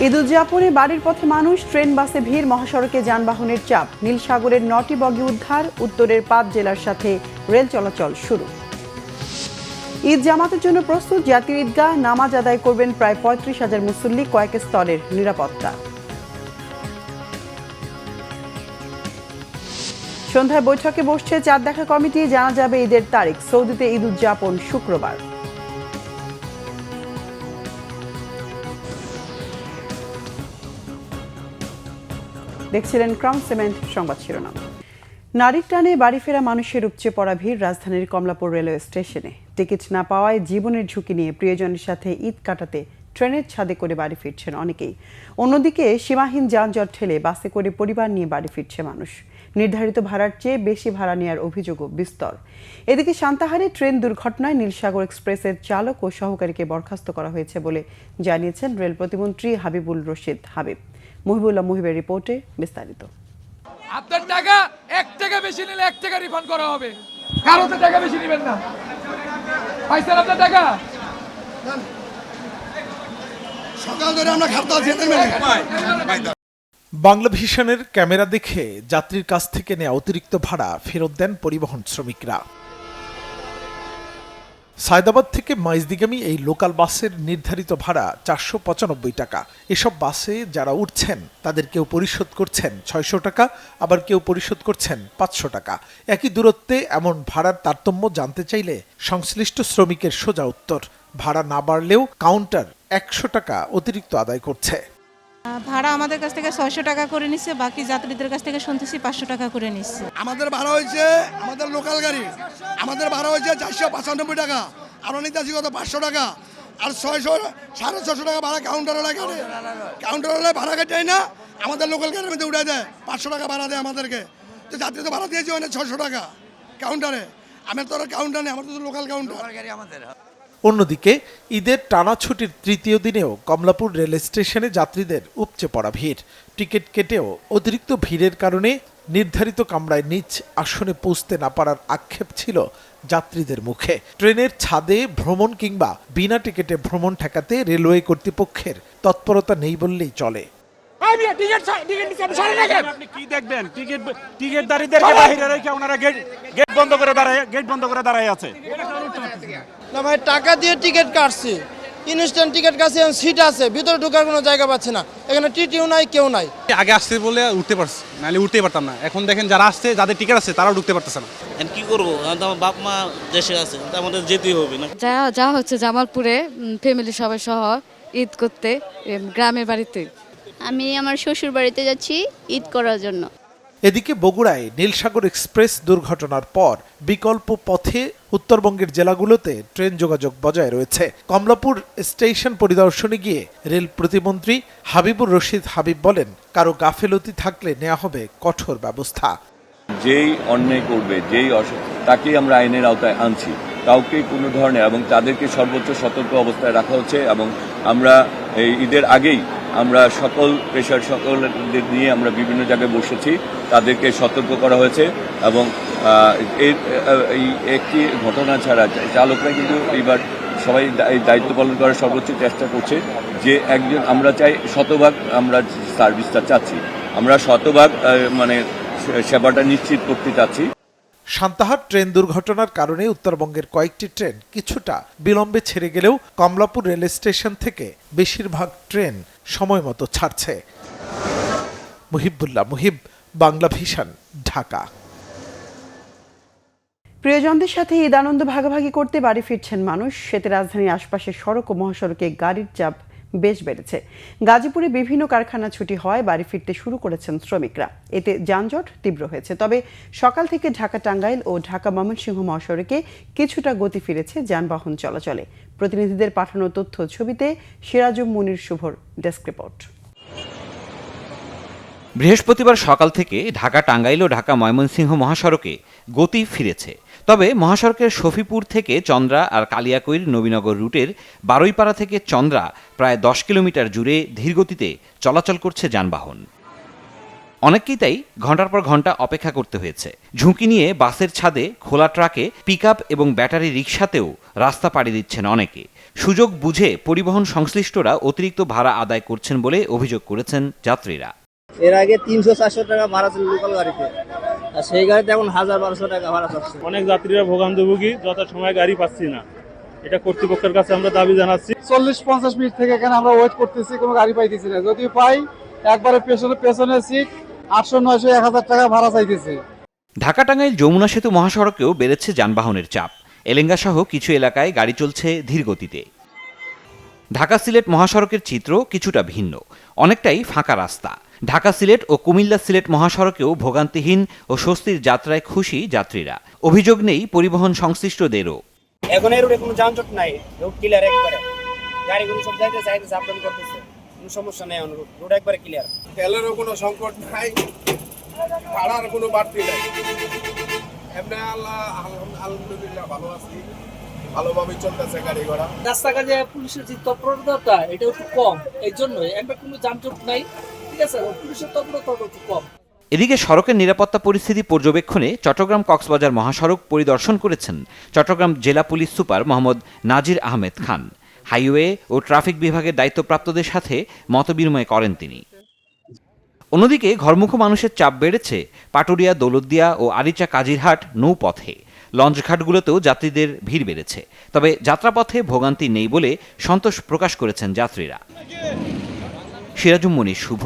ঈদ উদযাপনে বাড়ির পথে মানুষ, ট্রেন বাসে ভিড়, মহাসড়কে যানবাহনের চাপ। নীলসাগরের 9টি বগি উদ্ধার, উত্তরের 5 জেলার সাথে রেল চলাচল শুরু। ঈদ জামাতের জন্য প্রস্তুত জাতীয় ঈদগাহ, নামাজ আদায় করবেন প্রায় 35,000 মুসল্লি, কয়েক স্তরের নিরাপত্তা। সন্ধ্যায় বৈঠকে বসছে চাঁদ দেখা কমিটি, জানা যাবে ঈদের তারিখ। সৌদিতে ঈদ উদযাপন শুক্রবার। দেখছিলেন ক্রাউন সিমেন্ট সংবাদ শিরোনাম। নারীর টানে বাড়ি ফেরা মানুষের উপচে পড়া ভিড় রাজধানীর কমলাপুর রেলওয়ে স্টেশনে। টিকিট না পাওয়ায় জীবনের ঝুঁকি নিয়ে প্রিয়জনের সাথে ঈদ কাটাতে ট্রেনের ছাদে করে বাড়ি ফিরছেন অনেকেই। অন্যদিকে সীমাহীন যানজট ঠেলে বাসে করে পরিবার নিয়ে বাড়ি ফিরছে মানুষ। নির্ধারিত ভাড়ার চেয়ে বেশি ভাড়া নেওয়ার অভিযোগও বিস্তর। এদিকে সান্তাহারে ট্রেন দুর্ঘটনায় নীলসাগর এক্সপ্রেসের চালক ও সহকারীকে বরখাস্ত করা হয়েছে বলে জানিয়েছেন রেল প্রতিমন্ত্রী হাবিবুর রশিদ হাবিব। মুহিবুল্লাহ মুহিবের রিপোর্টে বিস্তারিত। আপনার টাকা 1 টাকা বেশি নিলে 1 টাকা রিফান্ড করা হবে, কারোতে টাকা বেশি নেবেন না। পাইছেন আপনার টাকা? সকাল ধরে আমরা খাতা বাংলাভিশনের ক্যামেরা দেখে যাত্রীর কাছ থেকে নেওয়া অতিরিক্ত ভাড়া ফেরত দেন পরিবহন শ্রমিকরা। সায়দাবাদ থেকে মাইজদিগামী এই লোকাল বাসের নির্ধারিত ভাড়া 495 টাকা। এসব বাসে যারা উঠছেন তাদের কেউ পরিশোধ করছেন 600 টাকা, আবার কেউ পরিশোধ করছেন 500 টাকা। একই দূরত্বে এমন ভাড়ার তারতম্য জানতে চাইলে সংশ্লিষ্ট শ্রমিকের সোজা উত্তর, ভাড়া না বাড়লেও কাউন্টার 100 টাকা অতিরিক্ত আদায় করছে। ভাড়া আমাদের কাছ থেকে 600 টাকা করে নিচ্ছে, বাকি যাত্রীদের কাছ থেকে শুনতেছি 500 টাকা করে নিচ্ছে। আমাদের ভাড়া হয়েছে, আমাদের লোকাল গাড়ি আমাদের ভাড়া হয়েছে 495 টাকা, আর অনেক দাসি কত 500 টাকা, আর 600 650 টাকা ভাড়া কাউন্টার হলে কাটে। কাউন্টার হলে ভাড়া কাটাই না, আমাদের লোকাল গাড়ির মধ্যে উঠে দেয় 500 টাকা ভাড়া দেয় আমাদেরকে। তো যাত্রী তো ভাড়া দিয়েছে অনেক 600 টাকা কাউন্টারে। আমার তো কাউন্টার নেই, আমার তো লোকাল কাউন্টার। অন্যদিকে ঈদের টানা ছুটির তৃতীয় দিনেও কমলাপুর রেল স্টেশনে যাত্রীদের উপচে পড়া ভিড়। টিকিট কেটেও অতিরিক্ত ভিড়ের কারণে নির্ধারিত কামরায় নিজ আসনে পৌঁছতে না পারার আক্ষেপ ছিল যাত্রীদের মুখে। ট্রেনের ছাদে ভ্রমণ কিংবা বিনা টিকিটে ভ্রমণ ঠেকাতে রেলওয়ে কর্তৃপক্ষের তৎপরতা নেই বললেই চলে। আপনি কি দেখবেন? টিকিটদারীদেরকে বাইরে রেখে ওনারা গেট বন্ধ করে দাঁড়ায় আছে। না ভাই, টাকা দিয়ে টিকিট কাটছি, ইনস্ট্যান্ট টিকিট কাটছি, সিট আছে, ভিতরে ঢোকার কোনো জায়গা পাচ্ছে না। এখানে টিটিও নাই, কেউ নাই। আগে আসতে বলে উঠতে পারছি, নাহলে উঠতেই পারতাম না। এখন দেখেন যারা আসছে, যাদের টিকিট আছে তারাও ঢুকতে পারতেছে না। কি করবো, আমার বাপ মা দেশে আছে, আমাদের যেতেই হবে না। যা হচ্ছে জামালপুরে ফ্যামিলি সবাই সহ ঈদ করতে গ্রামের বাড়িতে। আমি আমার শ্বশুর বাড়িতে যাচ্ছি ঈদ করার জন্য। এদিকে বগুড়ায় নীলসাগর এক্সপ্রেস দুর্ঘটনার পর বিকল্প পথে উত্তরবঙ্গের জেলাগুলোতে ট্রেন যোগাযোগ বজায় রয়েছে। কমলাপুর স্টেশন পরিদর্শনে গিয়ে রেল প্রতিমন্ত্রী হাবিবুর রশিদ হাবিব বলেন, কারো গাফেলতি থাকলে নেওয়া হবে কঠোর ব্যবস্থা। যেই অন্যায় করবে, যেই তাকেই আমরা আইনের আওতায় আনছি, কাউকে কোনো ধরনের, এবং তাদেরকে সর্বোচ্চ সতর্ক অবস্থায় রাখা হচ্ছে। এবং আমরা এই ঈদের আগেই আমরা সকল সকলদের নিয়ে আমরা বিভিন্ন জায়গায় বসেছি, তাদেরকে সতর্ক করা হয়েছে। এবং এই একটি ঘটনা ছাড়া চালকরা কিন্তু এইবার সবাই দায়িত্ব পালন করার সর্বোচ্চ চেষ্টা করছে। যে একজন আমরা চাই শতভাগ, আমরা সার্ভিসটা চাচ্ছি, আমরা শতভাগ মানে সেবাটা নিশ্চিত করতে চাচ্ছি। সান্তাহার ট্রেন দুর্ঘটনার কারণে উত্তরবঙ্গের কয়েকটি ট্রেন কিছুটা বিলম্বে ছেড়ে গেলেও কমলাপুর রেল স্টেশন থেকে বেশিরভাগ ট্রেন সময় মতো ছাড়ছে। মুহিবুল্লাহ মুহিব, বাংলাভিশন, ঢাকা। প্রিয়জনদের সাথে ঈদ আনন্দ ভাগাভাগি করতে বাড়ি ফিরছেন মানুষ। এতে রাজধানীর আশপাশের সড়ক ও মহাসড়কে গাড়ির চাপ বেশ বেড়েছে। গাজীপুরে বিভিন্ন কারখানা ছুটি হওয়ায় বাড়ি ফিরতে শুরু করেছেন শ্রমিকরা। এতে যানজট তীব্র হয়েছে। তবে সকাল থেকে ঢাকা টাঙ্গাইল ও ঢাকা ময়মনসিংহ মহাসড়কে কিছুটা গতি ফিরেছে যানবাহন চলাচলে। প্রতিনিধিদের পাঠানো তথ্য ছবিতে সিরাজুম মুনির শুভর ডেস্ক রিপোর্ট। বৃহস্পতিবার সকাল থেকে ঢাকা টাঙ্গাইল ও ঢাকা ময়মনসিংহ মহাসড়কে গতি ফিরেছে। তবে মহাসড়কের শফিপুর থেকে চন্দ্রা আর কালিয়াকৈর নবীনগর রুটের বারুইপাড়া থেকে চন্দ্রা প্রায় 10 কিলোমিটার জুড়ে ধীরগতিতে চলাচল করছে যানবাহন। অনেককেই তাই ঘন্টার পর ঘন্টা অপেক্ষা করতে হয়েছে। ঝুঁকি নিয়ে বাসের ছাদে, খোলা ট্রাকে, পিকআপ এবং ব্যাটারি রিকশাতেও রাস্তা পাড়ি দিচ্ছেন অনেকে। সুযোগ বুঝে পরিবহন সংশ্লিষ্টরা অতিরিক্ত ভাড়া আদায় করছেন বলে অভিযোগ করেছেন যাত্রীরা। এর আগে 300-400 টাকা ভাড়া ছিল লোকাল গাড়িতে, আর সেই গাড়িতে এখন 1000-1200 টাকা ভাড়া চাচ্ছে। অনেক যাত্রীরা ভোগান্তিভোগী, যথাসময়ে গাড়ি পাচ্ছি না। এটা কর্তৃপক্ষের কাছে আমরা দাবি জানাচ্ছি। 40-50 মিনিট থেকে এখানে আমরা ওয়েট করতেছি, কোনো গাড়ি পাইতেছি না। যদি পাই একবারে পেছনের সিট 800-900-1000 টাকা ভাড়া চাইতেছে। ঢাকা টাঙ্গাইল যমুনা সেতু মহাসড়কেও বেড়েছে যানবাহনের চাপ। এলেঙ্গা সহ কিছু এলাকায় গাড়ি চলছে ধীর গতিতে। ঢাকা সিলেট মহাসড়কের চিত্র কিছুটা ভিন্ন, অনেকটাই ফাঁকা রাস্তা। ঢাকা সিলেট ও কুমিল্লা সিলেট মহাসড়কেও ভোগান্তিহীন ও স্বস্তির যাত্রায় খুশি যাত্রীরা। অভিযোগ নেই পরিবহন সংশ্লিষ্টদেরও। এখন এই রোডে কোনো যানজট নাই, রোড ক্লিয়ার একবারে, গাড়িগুলো সব যাইতেছে আপ ডাউন করতেছে, কোনো সমস্যা নেই, রোড একবারে ক্লিয়ার। তেলেরও কোনো সংকট নাই, ভাড়ার কোনো বাড়তি নাই। এমনি আলহামদুলিল্লাহ ভালো আছি, ভালোভাবে চলতেছে গাড়ি ঘোড়া। রাস্তাঘাটে পুলিশের যে তৎপরতা এটা একটু কম, এই জন্যই একবার কোনো যানজট নাই, ঠিক আছে, পুলিশের তৎপরতা একটু কম। এদিকে সড়কের নিরাপত্তা পরিস্থিতি পর্যবেক্ষণে চট্টগ্রাম কক্সবাজার মহাসড়ক পরিদর্শন করেছেন চট্টগ্রাম জেলা পুলিশ সুপার মোহাম্মদ নাজির আহমেদ খান। হাইওয়ে ও ট্রাফিক বিভাগের দায়িত্বপ্রাপ্তদের সাথে মতবিনিময় করেন তিনি। অন্যদিকে ঘরমুখো মানুষের চাপ বেড়েছে পাটুরিয়া, দৌলতদিয়া ও আরিচা কাজিরহাট নৌপথে। লঞ্চঘাটগুলোতেও যাত্রীদের ভিড় বেড়েছে, তবে যাত্রাপথে ভোগান্তি নেই বলে সন্তোষ প্রকাশ করেছেন যাত্রীরা। Sirajum Monir Shuvo,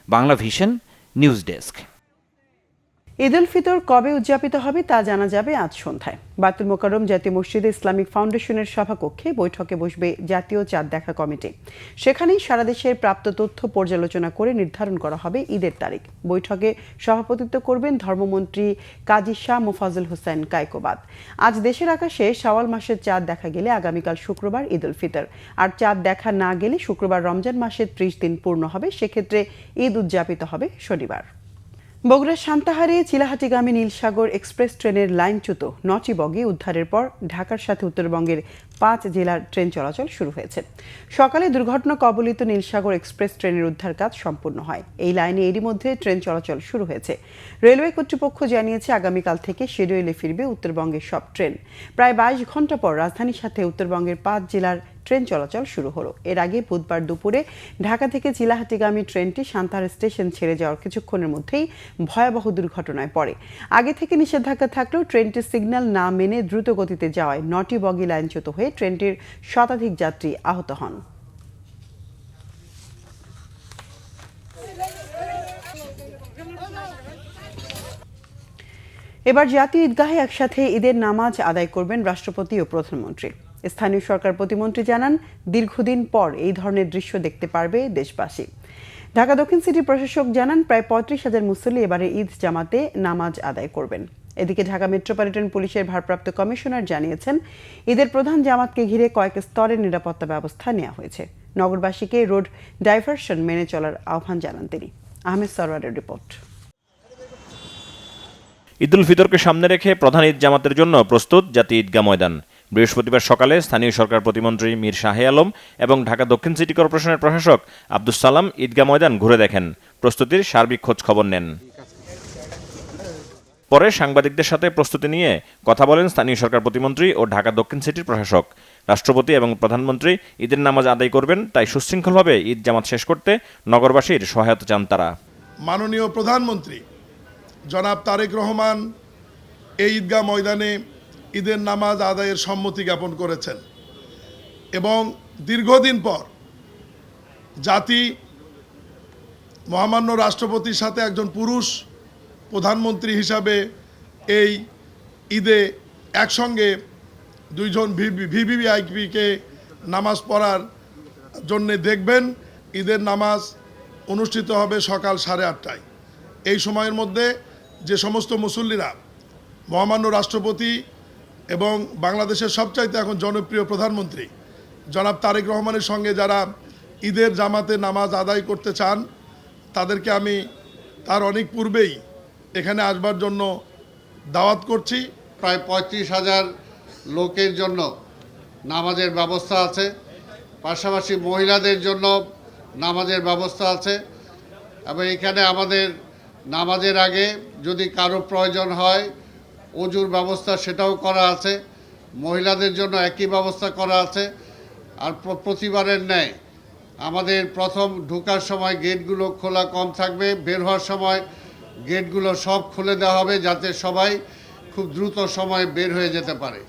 Bangla Vision, news desk. Eid ul Fitr কবে উদযাপিত হবে তা জানা যাবে আজ সন্ধ্যায়। বায়তুল মোকাররম জাতীয় মসজিদে ইসলামিক ফাউন্ডেশনের সভাকক্ষে বৈঠকে বসবে জাতীয় চাঁদ দেখা কমিটি। সেখানেই সারা দেশের প্রাপ্ত তথ্য পর্যালোচনা করে নির্ধারণ করা হবে ঈদের তারিখ। বৈঠকে সভাপতিত্ব করবেন ধর্মমন্ত্রী কাজী শাহ মোফাজ্জল হোসেন কায়কোবাদ। আজ দেশের আকাশে শাওয়াল মাসের চাঁদ দেখা গেলে আগামীকাল শুক্রবার ঈদ উল ফিতর, আর চাঁদ দেখা না গেলে শুক্রবার রমজান মাসের 30 দিন পূর্ণ হবে। সেক্ষেত্রে ঈদ উদযাপিত হবে শনিবার। বগুড়ার সান্তাহারে চিলাহাটিগামী নীলসাগর এক্সপ্রেস ট্রেনের লাইনচ্যুত 9টি বগি উদ্ধারের পর ঢাকার সাথে উত্তরবঙ্গের 5 জেলার ট্রেন চলাচল শুরু হয়েছে। সকালে দুর্ঘটনা কবলিত নীলসাগর এক্সপ্রেস ট্রেনের উদ্ধার কাজ সম্পূর্ণ হয়। এই লাইনে এরই মধ্যে ট্রেন চলাচল শুরু হয়েছে। রেলওয়ে কর্তৃপক্ষ জানিয়েছে আগামীকাল থেকে শিডিউলে ফিরবে উত্তরবঙ্গের সব ট্রেন। প্রায় 22 ঘন্টা পর রাজধানীর সাথে উত্তরবঙ্গের 5 জেলার ট্রেন চলাচল শুরু হলো। এর আগে বুধবার দুপুরে ঢাকা থেকে চিলাহাটিগামী ট্রেনটি সান্তাহার স্টেশন ছেড়ে যাওয়ার কিছুক্ষণের মধ্যেই ভয়াবহ দুর্ঘটনায় পড়ে। আগে থেকে নিষেধাজ্ঞা থাকলেও ট্রেনটির সিগন্যাল না মেনে দ্রুত গতিতে যাওয়ায় 9টি বগি লাইনচ্যুত হয়ে ট্রেনটির শতাধিক যাত্রী আহত হন। এবার জাতীয় ঈদগাহে একসাথে ঈদের নামাজ আদায় করবেন রাষ্ট্রপতি ও প্রধানমন্ত্রী। স্থানীয় সরকার প্রতিমন্ত্রী জানান, দীর্ঘদিন পর এই ধরনের দৃশ্য দেখতে পারবে দেশবাসী। ঢাকা দক্ষিণ সিটি প্রশাসক জানান, প্রায় 35,000 মুসল্লি এবারে ঈদ জামাতে নামাজ আদায় করবেন। এদিকে ঢাকা মেট্রোপলিটন পুলিশের ভারপ্রাপ্ত কমিশনার জানিয়েছেন, ঈদের প্রধান জামাতকে ঘিরে কয়েক স্তরের নিরাপত্তা ব্যবস্থা নেওয়া হয়েছে। নগরবাসীকে রোড ডাইভারশন মেনে চলার আহ্বান জানান তিনি। আহমেদ সরওয়ারের রিপোর্ট। ঈদ উল ফিতরকে সামনে রেখে প্রধান ঈদ জামাতের জন্য প্রস্তুত জাতীয় ঈদগাহ ময়দান। বৃহস্পতিবার সকালে স্থানীয় সরকার প্রতিমন্ত্রী মীর শাহে আলম এবং ঢাকা দক্ষিণ সিটি কর্পোরেশনের প্রশাসক আব্দুস সালাম ঈদগাহ ময়দান ঘুরে দেখেন, প্রস্তুতির সার্বিক খোঁজ খবর নেন। পরে সাংবাদিকদের সাথে প্রস্তুতি নিয়ে কথা বলেন স্থানীয় সরকার প্রতিমন্ত্রী ও ঢাকা দক্ষিণ সিটির প্রশাসক। রাষ্ট্রপতি এবং প্রধানমন্ত্রী ঈদের নামাজ আদায় করবেন, তাই সুশৃঙ্খলভাবে ঈদ জামাত শেষ করতে নগরবাসীর সহায়তা চান তারা। মাননীয় প্রধানমন্ত্রী জনাব তারেক রহমান এই ঈদগাহ ময়দানে ঈদের নামাজ আদায়ের সম্মতি জ্ঞাপন করেছেন এবং দীর্ঘদিন পর জাতি মহামান্য রাষ্ট্রপতির সাথে একজন পুরুষ প্রধানমন্ত্রী হিসাবে এই ঈদে একসঙ্গে দুইজন ভিভিআইপিকে নামাজ পড়ার জন্যে দেখবেন। ঈদের নামাজ অনুষ্ঠিত হবে সকাল 8:30টায়। এই সময়ের মধ্যে যে সমস্ত মুসল্লিরা মহামান্য রাষ্ট্রপতি এবং বাংলাদেশের সবচাইতে এখন জনপ্রিয় প্রধানমন্ত্রী জনাব তারেক রহমানের সঙ্গে যারা ঈদের জামাতে নামাজ আদায় করতে চান, তাদেরকে আমি তার অনেক পূর্বেই এখানে আসবার জন্য দাওয়াত করছি। প্রায় 35,000 লোকের জন্য নামাজের ব্যবস্থা আছে, পাশাপাশি মহিলাদের জন্য নামাজের ব্যবস্থা আছে এবং এখানে আমাদের নামাজের আগে যদি কারো প্রয়োজন হয় অজুর ব্যবস্থা সেটাও করা আছে। মহিলাদের জন্য একই ব্যবস্থা করা আছে। আর প্রতিবারের ন্যায় আমাদের প্রথম ঢোকার সময় গেটগুলো খোলা কম থাকবে, বের হওয়ার সময় গেটগুলো সব খুলে দেওয়া হবে যাতে সবাই খুব দ্রুত সময়ে বের হয়ে যেতে পারে।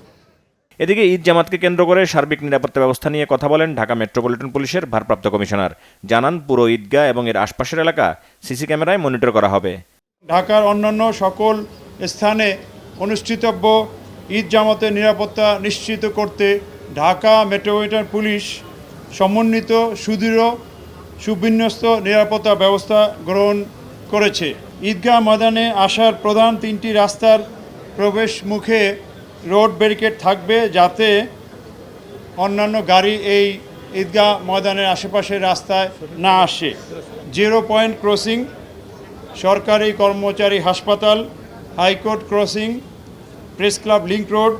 এদিকে ঈদ জামাতকে কেন্দ্র করে সার্বিক নিরাপত্তা ব্যবস্থা নিয়ে কথা বলেন ঢাকা মেট্রোপলিটন পুলিশের ভারপ্রাপ্ত কমিশনার। জানান, পুরো ঈদগাহ এবং এর আশপাশের এলাকা সিসি ক্যামেরায় মনিটর করা হবে। ঢাকার অন্যান্য সকল স্থানে অনুষ্ঠিতব্য ঈদ জামাতের নিরাপত্তা নিশ্চিত করতে ঢাকা মেট্রোপলিটন পুলিশ সমন্বিত সুদৃঢ় সুবিন্যস্ত নিরাপত্তা ব্যবস্থা গ্রহণ করেছে। ঈদগাহ ময়দানে আসার প্রধান 3টি রাস্তার প্রবেশ মুখে রোড ব্যারিকেড থাকবে যাতে অন্যান্য গাড়ি এই ঈদগাহ ময়দানের আশেপাশের রাস্তায় না আসে। 0 পয়েন্ট ক্রসিং, সরকারি কর্মচারী হাসপাতাল, high court crossing, press club link road,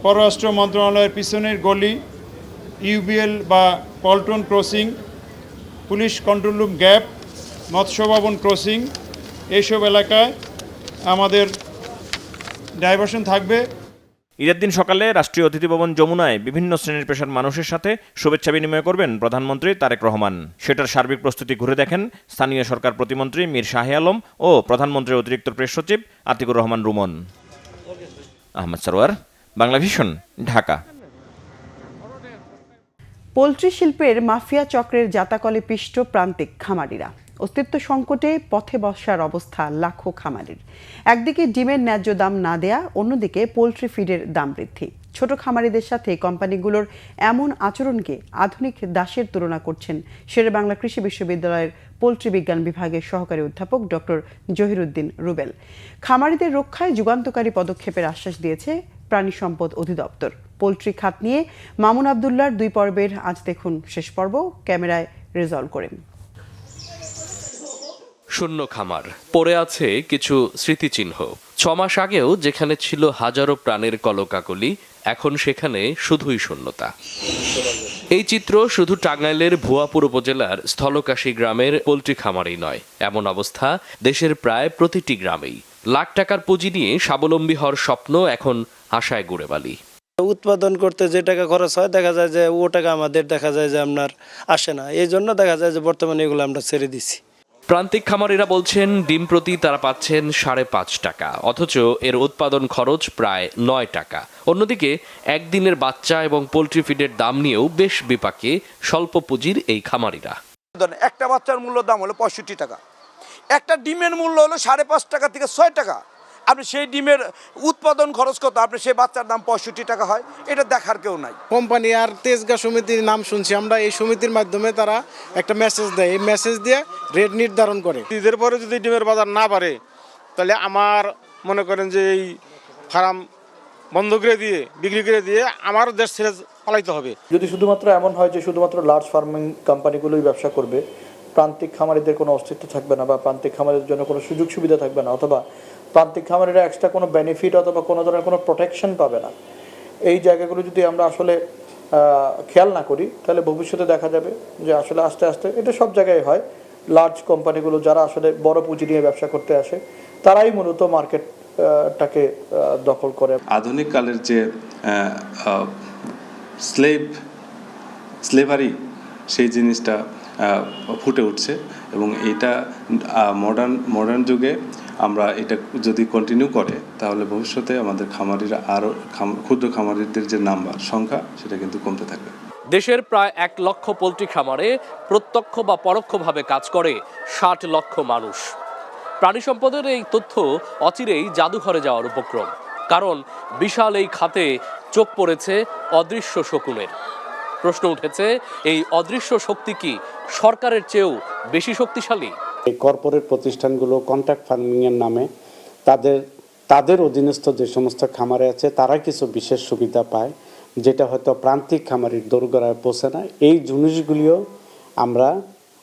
পররাষ্ট্র মন্ত্রণালয়ের পিছনের গলি, ইউবিএল বা Paltan crossing, police control room gap, মৎস্য ভবন ক্রসিং, এইসব এলাকায় আমাদের ডাইভারশন থাকবে। ঈদের দিন সকালে রাষ্ট্রীয় অতিথি ভবন যমুনায় বিভিন্ন শ্রেণীর পেশার মানুষের সাথে শুভেচ্ছা বিনিময় করবেন প্রধানমন্ত্রী তারেক রহমান। সেটার সার্বিক প্রস্তুতি ঘুরে দেখেন স্থানীয় সরকার প্রতিমন্ত্রী মীর শাহে আলম ও প্রধানমন্ত্রীর অতিরিক্ত প্রেস সচিব আতিকুর রহমান রুমন। আহমদ সরওয়ার, বাংলা ভিশন, ঢাকা। পোলট্রি শিল্পের মাফিয়া চক্রের জাতাকলে পিষ্ট প্রান্তিক খামারিরা। অস্তিত্ব সংকটে পথে বসার অবস্থা লাখো খামারির। একদিকে ডিমের ন্যায্য দাম না দেয়া, অন্যদিকে পোলট্রি ফিডের দাম বৃদ্ধি। ছোট খামারিদের সাথে কোম্পানিগুলোর এমন আচরণকে আধুনিক দাসের তুলনা করছেন শেরেবাংলা কৃষি বিশ্ববিদ্যালয়ের পোলট্রি বিজ্ঞান বিভাগের সহকারী অধ্যাপক ডক্টর জহিরুদ্দিন রুবেল। খামারিদের রক্ষায় যুগান্তকারী পদক্ষেপের আশ্বাস দিয়েছে প্রাণী সম্পদ অধিদপ্তর। পোলট্রি খাত নিয়ে মামুন আবদুল্লার 2 পর্বের আজ দেখুন শেষ পর্ব, ক্যামেরায় রেজল করেন। শূন্য খামার, পড়ে আছে কিছু স্মৃতিচিহ্ন। 6 মাস আগেও যেখানে ছিল হাজারো প্রাণের কলকাকলি, এখন সেখানে শুধুই শূন্যতা। এই চিত্র শুধু টাঙ্গাইলের ভুয়াপুর উপজেলার স্থলকাশী গ্রামের পোলট্রি খামারেই নয়, এমন অবস্থা দেশের প্রায় প্রতিটি গ্রামেই। লাখ টাকার পুঁজি নিয়ে স্বাবলম্বী হওয়ার স্বপ্ন এখন আশায় গুড়ে বালি। উৎপাদন করতে যে টাকা খরচ হয় দেখা যায় যে ও টাকা আমাদের দেখা যায় যে আপনার আসে না, এই জন্য দেখা যায় যে বর্তমানে এগুলো আমরা ছেড়ে দিছি। প্রান্তিক খামারিরা বলছেন ডিম প্রতি তারা পাচ্ছেন 5.5 টাকা, অথচ এর উৎপাদন খরচ প্রায় 9 টাকা। অন্যদিকে একদিনের বাচ্চা এবং পোলট্রি ফিডের দাম নিয়েও বেশ বিপাকে স্বল্প পুঁজির এই খামারিরা। একটা বাচ্চার মূল্য দাম হলো 65 টাকা, একটা ডিমের মূল্য হলো 5.5 টাকা থেকে 6 টাকা। আপনি সেই ডিমের উৎপাদন খরচ কত, আপনি সেই বাচ্চার দাম 65 টাকা হয়, এটা দেখার কেউ নাই। কোম্পানি আর তেজগাঁ সমিতির নাম শুনছি আমরা, এই সমিতির মাধ্যমে তারা একটা মেসেজ দেয়, এই মেসেজ দিয়ে রেট নির্ধারণ করে। ঈদের পরে যদি ডিমের বাজার না বাড়ে তাহলে আমার মনে করেন যে এই ফার্ম বন্ধ করে দিয়ে বিক্রি করে দিয়ে আমার দেশ ছেড়ে পালাইতে হবে। যদি শুধুমাত্র এমন হয় যে শুধুমাত্র লার্জ ফার্মিং কোম্পানিগুলোই ব্যবসা করবে, প্রান্তিক খামারিদের কোনো অস্তিত্ব থাকবে না বা প্রান্তিক খামারিদের জন্য কোনো সুযোগ সুবিধা থাকবে না, অথবা প্রান্তিক খামারিরা এক্সট্রা কোনো বেনিফিট অথবা কোনো ধরনের কোনো প্রোটেকশন পাবে না, এই জায়গাগুলো যদি আমরা আসলে খেয়াল না করি তাহলে ভবিষ্যতে দেখা যাবে যে আসলে আস্তে আস্তে এটা সব জায়গায় হয়, লার্জ কোম্পানিগুলো যারা আসলে বড় পুঁজি নিয়ে ব্যবসা করতে আসে তারাই মূলত মার্কেটটাকে দখল করে। আধুনিক কালের যে স্লেভারি সেই জিনিসটা ফুটে উঠছে এবং এটা মডার্ন যুগে আমরা এটা যদি কন্টিনিউ করে তাহলে ভবিষ্যতে আমাদের খামারিরা আরও ক্ষুদ্র খামারিদের যে সংখ্যা সেটা কিন্তু কমতে থাকবে। দেশের প্রায় 1 লক্ষ পোলট্রি খামারে প্রত্যক্ষ বা পরোক্ষভাবে কাজ করে 60 লক্ষ মানুষ। প্রাণী সম্পদের এই তথ্য অচিরেই জাদুঘরে যাওয়ার উপক্রম, কারণ বিশাল এই খাতে চোখ পড়েছে অদৃশ্য শকুনের। প্রশ্ন উঠেছে, এই অদৃশ্য শক্তি কি সরকারের চেয়েও বেশি শক্তিশালী? এই কর্পোরেট প্রতিষ্ঠানগুলো কন্ট্রাক্ট ফার্মিংয়ের নামে তাদের অধীনস্থ যে সমস্ত খামারে আছে তারা কিছু বিশেষ সুবিধা পায়, যেটা হয়তো প্রান্তিক খামারির দোরগোড়ায় পৌঁছে না। এই জিনিসগুলিও আমরা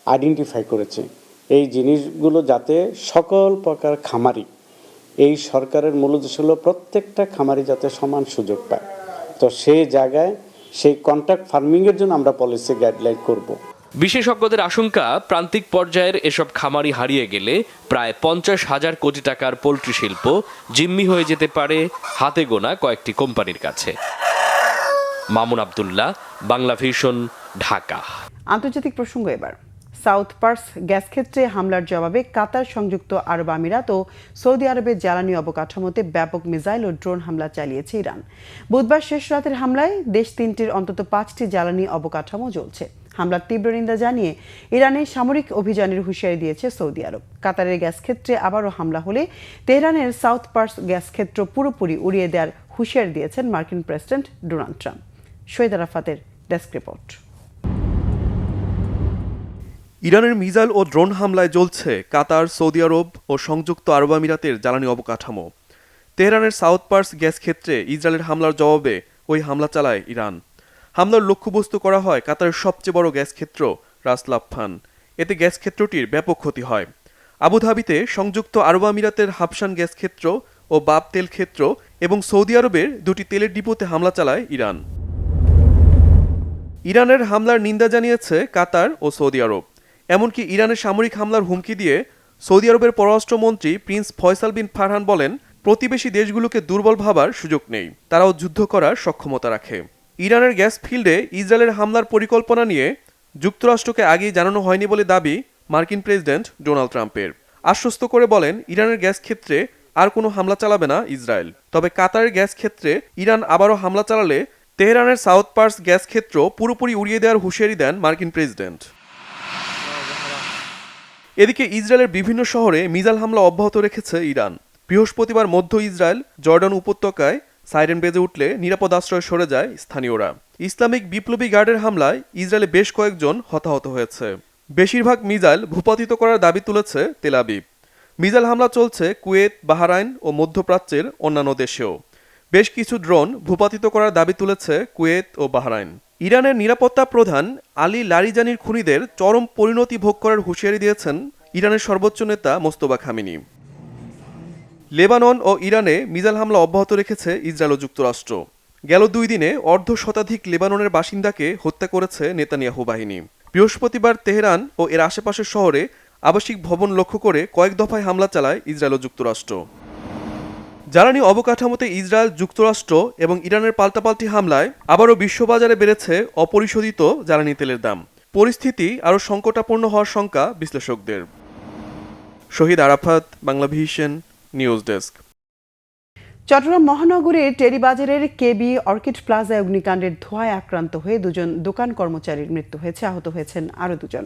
আইডেন্টিফাই করেছি। এই জিনিসগুলো যাতে সকল প্রকার খামারি, এই সরকারের মূল উদ্দেশ্য হলো প্রত্যেকটা খামারি যাতে সমান সুযোগ পায়। তো সেই জায়গায় সেই কন্ট্রাক্ট ফার্মিংয়ের জন্য আমরা পলিসি গাইডলাইন করব। বিশেষজ্ঞদের আশঙ্কা, প্রান্তিক পর্যায়ের এসব খামারি হারিয়ে গেলে প্রায় 50,000 কোটি টাকার পোলট্রি শিল্প জিম্মি হয়ে যেতে পারে হাতে গোনা কয়েকটি কোম্পানির কাছে। মামুন আব্দুল্লাহ, বাংলা ভিশন, ঢাকা। আন্তর্জাতিক প্রসঙ্গ এবার। সাউথ পার্স গ্যাস ক্ষেত্রে হামলার জবাবে কাতার, সংযুক্ত আরব আমিরাত ও সৌদি আরবের জ্বালানি অবকাঠামোতে ব্যাপক মিসাইল ও ড্রোন হামলা চালিয়েছে ইরান। বুধবার শেষ রাতের হামলায় দেশ তিনটির অন্তত 5টি জ্বালানি অবকাঠামো জ্বলছে। হামলার তীব্র নিন্দা জানিয়ে ইরানের সামরিক অভিযানের হুঁশিয়ারি দিয়েছে সৌদি আরব। কাতারের গ্যাস ক্ষেত্রে আবারও হামলা হলে তেহরানের সাউথ পার্স গ্যাস ক্ষেত্র পুরোপুরি উড়িয়ে দেওয়ার হুঁশিয়ারি দিয়েছেন মার্কিন প্রেসিডেন্ট ডোনাল্ড ট্রাম্প। শহীদ আরাফাতের ডেস্ক রিপোর্ট। ইরানের মিসাইল ও ড্রোন হামলায় জ্বলছে কাতার, সৌদি আরব ও সংযুক্ত আরব আমিরাতের জ্বালানি অবকাঠামো। তেহরানের সাউথ পার্স গ্যাস ক্ষেত্রে ইসরায়েলের হামলার জবাবে ওই হামলা চালায় ইরান। হামলার লক্ষ্যবস্তু করা হয় কাতারের সবচেয়ে বড় গ্যাস ক্ষেত্র রাস লাফান। এতে গ্যাস ক্ষেত্রটির ব্যাপক ক্ষতি হয়। আবুধাবিতে সংযুক্ত আরব আমিরাতের হাবশান গ্যাস ক্ষেত্র ও বাব তেল ক্ষেত্র এবং সৌদি আরবের দুটি তেলের ডিপোতে হামলা চালায় ইরান। ইরানের হামলার নিন্দা জানিয়েছে কাতার ও সৌদি আরব। এমনকি ইরানের সামরিক হামলার হুমকি দিয়ে সৌদি আরবের পররাষ্ট্রমন্ত্রী প্রিন্স ফয়সাল বিন ফারহান বলেন, প্রতিবেশী দেশগুলোকে দুর্বল ভাবার সুযোগ নেই, তারাও যুদ্ধ করার সক্ষমতা রাখে। ইরানের গ্যাস ফিল্ডে ইসরায়েলের হামলার পরিকল্পনা নিয়ে যুক্তরাষ্ট্রকে আগেই জানানো হয়নি বলে দাবি মার্কিন প্রেসিডেন্ট ডোনাল্ড ট্রাম্পের। আশ্বস্ত করে বলেন, ইরানের গ্যাস ক্ষেত্রে আর কোনো হামলা চালাবে না ইসরায়েল। তবে কাতারের গ্যাস ক্ষেত্রে ইরান আবারও হামলা চালালে তেহরানের সাউথ পার্স গ্যাস ক্ষেত্র পুরোপুরি উড়িয়ে দেওয়ার হুঁশিয়ারি দেন মার্কিন প্রেসিডেন্ট। এদিকে ইসরায়েলের বিভিন্ন শহরে মিসাইল হামলা অব্যাহত রেখেছে ইরান। বৃহস্পতিবার মধ্য ইসরায়েল জর্ডান উপত্যকায় সাইরেন বেজে উঠলে নিরাপদ আশ্রয়ে সরে যায় স্থানীয়রা। ইসলামিক বিপ্লবী গার্ডের হামলায় ইসরায়েলে বেশ কয়েকজন হতাহত হয়েছে। বেশিরভাগ মিসাইল ভূপাতিত করার দাবি তুলেছে তেল আবিব। মিসাইল হামলা চলছে কুয়েত, বাহরাইন ও মধ্যপ্রাচ্যের অন্যান্য দেশেও। বেশ কিছু ড্রোন ভূপাতিত করার দাবি তুলেছে কুয়েত ও বাহরাইন। ইরানের নিরাপত্তা প্রধান আলী লারিজানির খুনিদের চরম পরিণতি ভোগ করার হুঁশিয়ারি দিয়েছেন ইরানের সর্বোচ্চ নেতা মোস্তফা খামেনি। লেবানন ও ইরানে মিসাইল হামলা অব্যাহত রেখেছে ইসরায়েল ও যুক্তরাষ্ট্র। গেল 2 দিনে অর্ধশতাধিক লেবাননের বাসিন্দাকে হত্যা করেছে নেতানিয়াহু বাহিনী। বৃহস্পতিবার তেহরান ও এর আশেপাশের শহরে আবাসিক ভবন লক্ষ্য করে কয়েক দফায় হামলা চালায় ইসরায়েল ও যুক্তরাষ্ট্র। জ্বালানি অবকাঠামোতে ইসরায়েল, যুক্তরাষ্ট্র এবং ইরানের পাল্টাপাল্টি হামলায় আবারও বিশ্ববাজারে বেড়েছে অপরিশোধিত জ্বালানি তেলের দাম। পরিস্থিতি আরও সংকটাপন্ন হওয়ার শঙ্কা বিশ্লেষকদের। Shahid Arafat, Bangla Vision, news desk. Chittagong মহানগরের টেরিবাজারের কেবি অর্কিড প্লাজায় অগ্নিকাণ্ডের ধোঁয়ায় আক্রান্ত হয়ে 2 জন দোকান কর্মচারীর মৃত্যু হয়েছে, আহত হয়েছেন আরও 2 জন।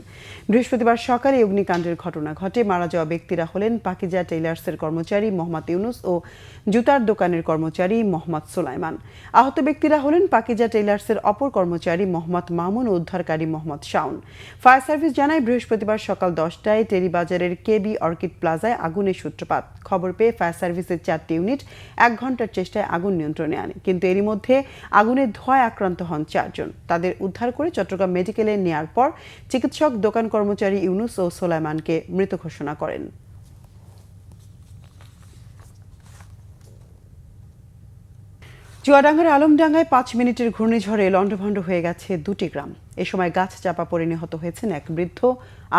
বৃহস্পতিবার সকালে অগ্নিকাণ্ডের ঘটনা ঘটে। মারা যাওয়া ব্যক্তিরা হলেন পাকিজা টেইলার্সের কর্মচারী মোহাম্মদ ইউনুস ও জুতার দোকানের কর্মচারী মোহাম্মদ সুলাইমান। আহত ব্যক্তিরা হলেন পাকিজা টেইলার্সের অপর কর্মচারী মোহাম্মদ মামুন ও উদ্ধারকারী মোহাম্মদ শাওন। ফায়ার সার্ভিস জানায়, বৃহস্পতিবার সকাল 10টায় টেরিবাজারের কেবি অর্কিড প্লাজায় আগুনের সূত্রপাত। খবর পেয়ে ফায়ার সার্ভিসের 4টি ইউনিট 1 ঘন্টার চেষ্টায় আগুন নিয়ন্ত্রণে আনে, কিন্তু এরই মধ্যে আগুনের ধোঁয়ায় আক্রান্ত হন 4 জন। তাদের উদ্ধার করে চট্টগ্রাম মেডিকেলে নেয়ার পর চিকিৎসক দোকান কর্মচারী ইউনুস ও সোলাইমানকে মৃত ঘোষণা করেন। চুয়াডাঙ্গার আলমডাঙ্গায় 5 মিনিটের ঘূর্ণিঝড়ে লণ্ডভণ্ড হয়ে গেছে 2টি গ্রাম। এ সময় গাছ চাপা পড়ে নিহত হয়েছেন এক বৃদ্ধ,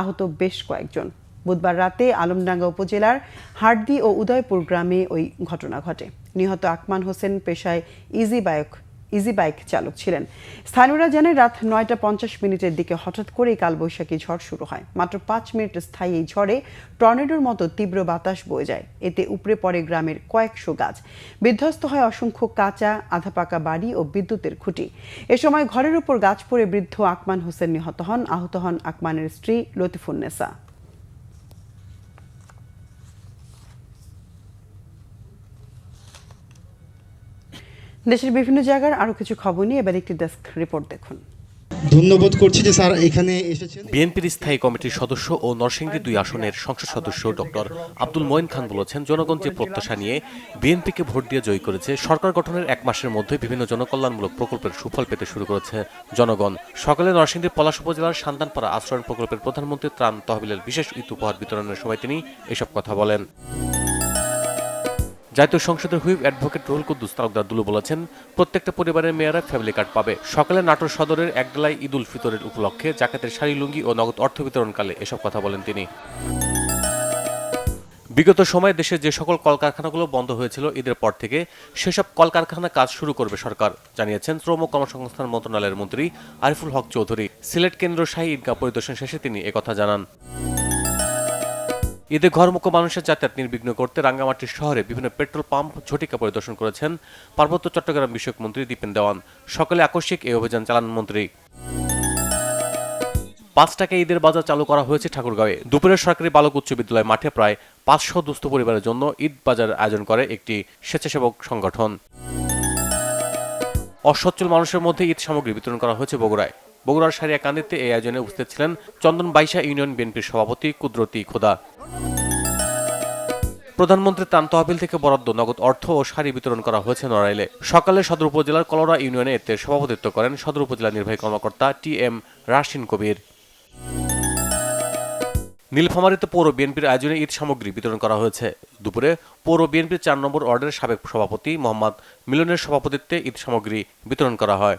আহত বেশ কয়েকজন। বুধবার রাতে আলমডাঙ্গা উপজেলার হাটদি ও উদয়পুর গ্রামে ওই ঘটনা ঘটে। নিহত আকমান হোসেন পেশায় ইজি বাইক চালক ছিলেন। স্থানীয়রা জানায়, রাত 9:50 দিকে হঠাৎ করেই কালবৈশাখী ঝড় শুরু হয়। মাত্র 5 মিনিট স্থায়ী এই ঝড়ে টর্নেডোর মতো তীব্র বাতাস বয়ে যায়। এতে উপড়ে পড়ে গ্রামের কয়েকশো গাছ, বিধ্বস্ত হয় অসংখ্য কাঁচা আধা পাকা বাড়ি ও বিদ্যুতের খুঁটি। এ সময় ঘরের উপর গাছ পড়ে বৃদ্ধ আকমান হোসেন নিহত হন। আহত হন আকমানের স্ত্রী লতিফুন্নেসা। দেশের বিভিন্ন জায়গার আরো কিছু খবর নিয়ে এবার একটি ডেস্ক রিপোর্ট দেখুন। ধন্যবাদ করছি যে স্যার এখানে এসেছেন। বিএনপির স্থায়ী কমিটির সদস্য ও নরসিংদী 2 আসনের সংসদ সদস্য ডক্টর আব্দুল মঈন খান বলেছেন, জনগণ যে প্রত্যাশা নিয়ে বিএনপিকে ভোট দিয়ে জয়ী করেছে, সরকার গঠনের 1 মাসের মধ্যে বিভিন্ন জনকল্যাণমূলক প্রকল্পের সুফল পেতে শুরু করেছে জনগণ। সকালে নরসিংদীর পলাশ উপজেলার সান্তানপাড়া আশ্রয়ণ প্রকল্পের প্রধানমন্ত্রী ত্রাণ তহবিলের বিশেষ ঈদ উপহার বিতরণের সময় তিনি এসব কথা বলেন। জাতীয় সংসদের হুইপ অ্যাডভোকেট রুহুল কুদ্দুস তালুকদার দুলু বলেছেন, প্রত্যেকটা পরিবারের মেয়েরা ফ্যামিলি কার্ড পাবে। সকালে নাটোর সদরের একডালায় ঈদ উল ফিতরের উপলক্ষে জাকাতের শাড়ি, লুঙ্গি ও নগদ অর্থ বিতরণকালে এসব কথা বলেন তিনি। বিগত সময়ে দেশে যে সকল কলকারখানাগুলো বন্ধ হয়েছিল ঈদের পর থেকে সেসব কলকারখানা কাজ শুরু করবে সরকার, জানিয়েছেন শ্রম ও কর্মসংস্থান মন্ত্রণালয়ের মন্ত্রী আরিফুল হক চৌধুরী। সিলেট কেন্দ্র শাহী ঈদগাহ পরিদর্শন শেষে তিনি একথা জানান। ঈদে ঘরমুখো মানুষের যাতায়াত নির্বিঘ্ন করতে রাঙ্গামাটি শহরে বিভিন্ন পেট্রোল পাম্প ঝটিকা পরিদর্শন করেছেন পার্বত্য চট্টগ্রাম বিষয়ক মন্ত্রী দীপেন দেওয়ান। সকালে আকস্মিক এই অভিযান চালান মন্ত্রী। 5 টাকায় ঈদের বাজার চালু করা হয়েছে ঠাকুরগাঁওয়ে। দুপুরে সরকারি বালক উচ্চ বিদ্যালয় মাঠে প্রায় 500 দুস্থ পরিবারের জন্য ঈদ বাজার আয়োজন করে একটি স্বেচ্ছাসেবক সংগঠন। অসচ্ছল মানুষের মধ্যে ঈদ সামগ্রী বিতরণ করা হয়েছে বগুড়ায়। বগুড়ার সারিয়াকান্দিতে এই আয়োজনে উপস্থিত ছিলেন চন্দন বাইশা ইউনিয়ন বিএনপির সভাপতি কুদরতি খোদা। প্রধানমন্ত্রীর ত্রাণ তহবিল থেকে বরাদ্দ নগদ অর্থ ও শাড়ি বিতরণ করা হয়েছে নড়াইলে। সকালে সদর উপজেলার কলরা ইউনিয়নে এতে সভাপতিত্ব করেন সদর উপজেলা নির্বাহী কর্মকর্তা TM রাশিন কবির। নীলফামারীতে পৌর বিএনপির আয়োজনে ঈদ সামগ্রী বিতরণ করা হয়েছে। দুপুরে পৌর বিএনপির 4 নম্বর ওয়ার্ডের সাবেক সভাপতি মোহাম্মদ মিলনের সভাপতিত্বে ঈদ সামগ্রী বিতরণ করা হয়।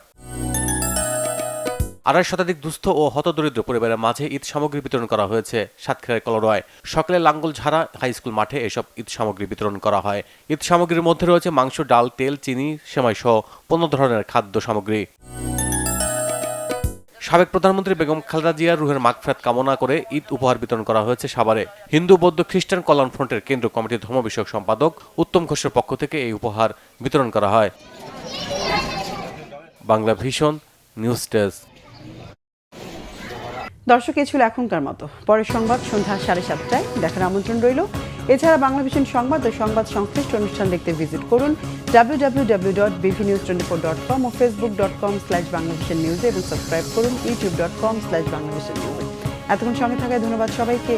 2.5 শতাধিক দুস্থ ও হতদরিদ্র পরিবারের মাঝে ঈদ সামগ্রী বিতরণ করা হয়েছে সাতক্ষীরার কলরোয়ায়। সকালে লাঙ্গলঝাড়া হাই স্কুল মাঠে এসব ঈদ সামগ্রী বিতরণ করা হয়। ঈদ সামগ্রীর মধ্যে রয়েছে মাংস, ডাল, তেল, চিনি, সেমাই সহ 15 ধরনের খাদ্য সামগ্রী। সাবেক প্রধানমন্ত্রী বেগম খালেদা জিয়ার রুহের মাগফিরাত কামনা করে ঈদ উপহার বিতরণ করা হয়েছে সাভারে। হিন্দু, বৌদ্ধ, খ্রিস্টান কল্যাণ ফ্রন্টের কেন্দ্র কমিটির ধর্ম বিষয়ক সম্পাদক উত্তম ঘোষের পক্ষ থেকে এই উপহার বিতরণ করা হয়। Bangla Vision news desk. দর্শক, এই ছিল এখনকার মতো। পরের সংবাদ সন্ধ্যা 7:30টায় দেখার আমন্ত্রণ রইল। এছাড়া বাংলা ভিশন সংবাদ ও সংবাদ সংশ্লিষ্ট অনুষ্ঠান দেখতে ভিজিট করুন www.bvnews24.com ও facebook.com/banglavishnnews এবং সাবস্ক্রাইব করুন youtube.com/banglavishnnews। এতক্ষণ সঙ্গে থাকায় ধন্যবাদ সবাইকে।